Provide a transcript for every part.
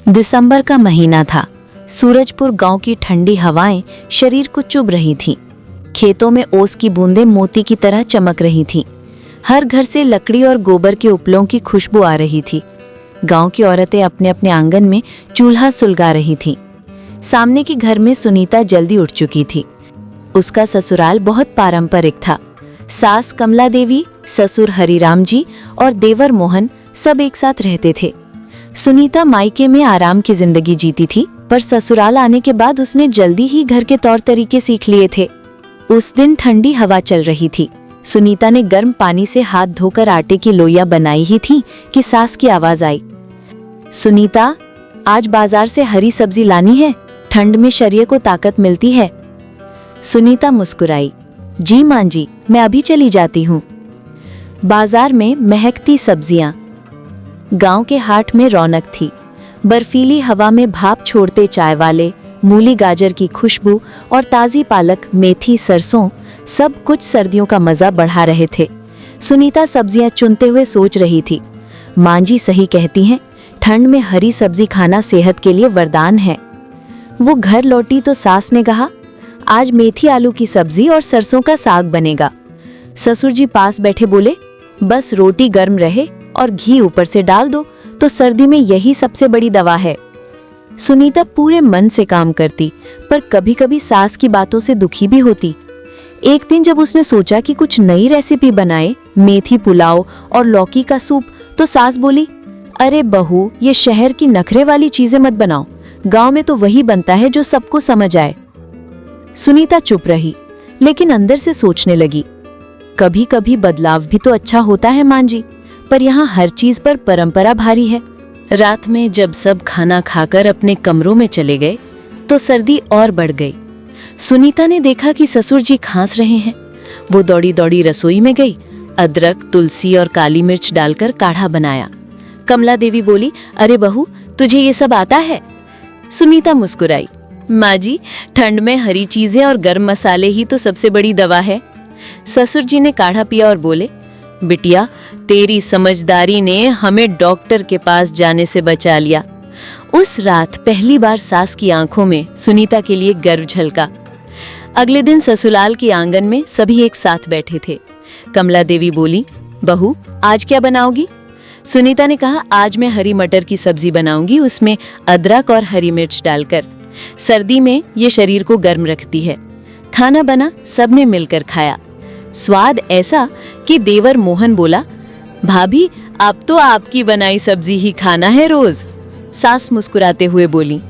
दिसंबर का महीना था। सूरजपुर गांव की ठंडी हवाएं शरीर को चुभ रही थीं। खेतों में ओस की बूंदें मोती की तरह चमक रही थीं। हर घर से लकड़ी और गोबर के उपलों की खुशबू आ रही थी। गांव की औरतें अपने अपने आंगन में चूल्हा सुलगा रही थीं। सामने के घर में सुनीता जल्दी उठ चुकी थी। उसका ससुराल बहुत पारंपरिक था। सास कमला देवी, ससुर हरिराम जी और देवर मोहन सब एक साथ रहते थे। सुनीता मायके में आराम की जिंदगी जीती थी, पर ससुराल आने के बाद उसने जल्दी ही घर के तौर तरीके सीख लिए थे। उस दिन ठंडी हवा चल रही थी। सुनीता ने गर्म पानी से हाथ धोकर आटे की लोइयां बनाई ही थी कि सास की आवाज आई। सुनीता, आज बाजार से हरी सब्जी लानी है, ठंड में शरीर को ताकत मिलती है। सुनीता मुस्कुराई। जी मां जी, मैं अभी चली जाती हूँ। बाजार में महकती सब्जियां। गांव के हाट में रौनक थी। बर्फीली हवा में भाप छोड़ते चाय वाले, मूली गाजर की खुशबू और ताज़ी पालक, मेथी, सरसों, सब कुछ सर्दियों का मजा बढ़ा रहे थे। सुनीता सब्जियां चुनते हुए सोच रही थी, मां जी सही कहती हैं, ठंड में हरी सब्जी खाना सेहत के लिए वरदान है। वो घर लौटी तो सास ने कहा, आज मेथी आलू की सब्जी और सरसों का साग बनेगा। ससुर जी पास बैठे बोले, बस रोटी गर्म रहे और घी ऊपर से डाल दो तो सर्दी में यही सबसे बड़ी दवा है। सुनीता पूरे मन से काम करती, पर कभी कभी सास की बातों से दुखी भी होती। एक दिन जब उसने सोचा कि कुछ नई रेसिपी बनाए, मेथी पुलाव और लौकी का सूप, तो सास बोली, अरे बहू, ये शहर की नखरे वाली चीजें मत बनाओ, गांव में तो वही बनता है जो सबको समझ आए। सुनीता चुप रही, लेकिन अंदर से सोचने लगी, कभी कभी बदलाव भी तो अच्छा होता है मां जी, पर यहाँ हर चीज पर परंपरा भारी है। रात में जब सब खाना खाकर अपने कमरों में चले गए तो सर्दी और बढ़ गई। सुनीता ने देखा कि ससुर जी खांस रहे हैं। वो दौड़ी दौड़ी रसोई में गई, अदरक, तुलसी और काली मिर्च डालकर काढ़ा बनाया। कमला देवी बोली, अरे बहू, तुझे ये सब आता है? सुनीता मुस्कुराई, माँ जी, ठंड में हरी चीजें और गर्म मसाले ही तो सबसे बड़ी दवा है। ससुर जी ने काढ़ा पिया और बोले, बिटिया, तेरी समझदारी ने हमें डॉक्टर के पास जाने से बचा लिया। उस रात पहली बार सास की आंखों में सुनीता के लिए गर्व झलका। अगले दिन ससुराल के आंगन में सभी एक साथ बैठे थे। कमला देवी बोली, बहू, आज क्या बनाओगी? सुनीता ने कहा, आज मैं हरी मटर की सब्जी बनाऊंगी, उसमें अदरक और हरी मिर्च डालकर। सर्दी में ये शरीर को गर्म रखती है। खाना बना, सबने मिलकर खाया। स्वाद ऐसा कि देवर मोहन बोला, भाभी, अब तो आपकी बनाई सब्जी ही खाना है रोज। सास मुस्कुराते हुए बोली,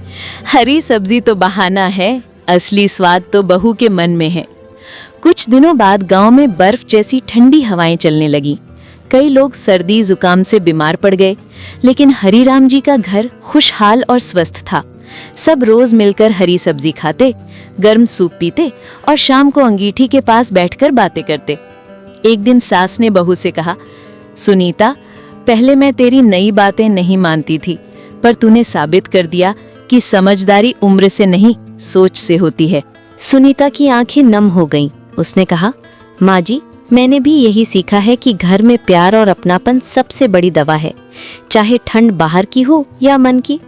हरी सब्जी तो बहाना है, असली स्वाद तो बहू के मन में है। कुछ दिनों बाद गांव में बर्फ जैसी ठंडी हवाएं चलने लगी। कई लोग सर्दी जुकाम से बीमार पड़ गए, लेकिन हरिराम जी का घर खुशहाल और स्वस्थ था। सब रोज मिलकर हरी सब्जी खाते, गर्म सूप पीते और शाम को अंगीठी के पास बैठकर बातें करते। एक दिन सास ने बहू से कहा, सुनीता, पहले मैं तेरी नई बातें नहीं मानती थी, पर तूने साबित कर दिया कि समझदारी उम्र से नहीं, सोच से होती है। सुनीता की आंखें नम हो गईं। उसने कहा, माँ जी, मैंने भी यही सीखा है कि घर में प्यार और अपनापन सबसे बड़ी दवा है, चाहे ठंड बाहर की हो या मन की।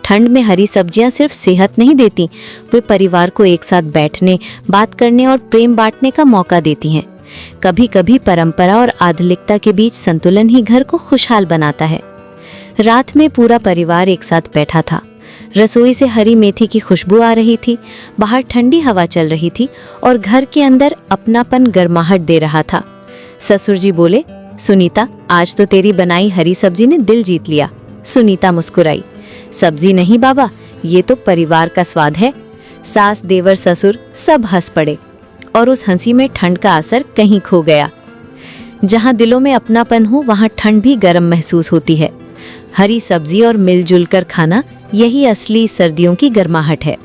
ठंड में हरी सब्जियां सिर्फ सेहत नहीं देती, वे परिवार को एक साथ बैठने, बात करने और प्रेम बांटने का मौका देती हैं। कभी कभी परंपरा और आधुनिकता के बीच संतुलन ही घर को खुशहाल बनाता है। रात में पूरा परिवार एक साथ बैठा था। रसोई से हरी मेथी की खुशबू आ रही थी, बाहर ठंडी हवा चल रही थी और घर के अंदर अपनापन गर्माहट दे रहा था। ससुर जी बोले, सुनीता, आज तो तेरी बनाई हरी सब्जी ने दिल जीत लिया। सुनीता मुस्कुराई, सब्जी नहीं बाबा, ये तो परिवार का स्वाद है। सास, देवर, ससुर सब हंस पड़े और उस हंसी में ठंड का असर कहीं खो गया। जहाँ दिलों में अपनापन हो, वहाँ ठंड भी गर्म महसूस होती है। हरी सब्जी और मिलजुल कर खाना, यही असली सर्दियों की गर्माहट है।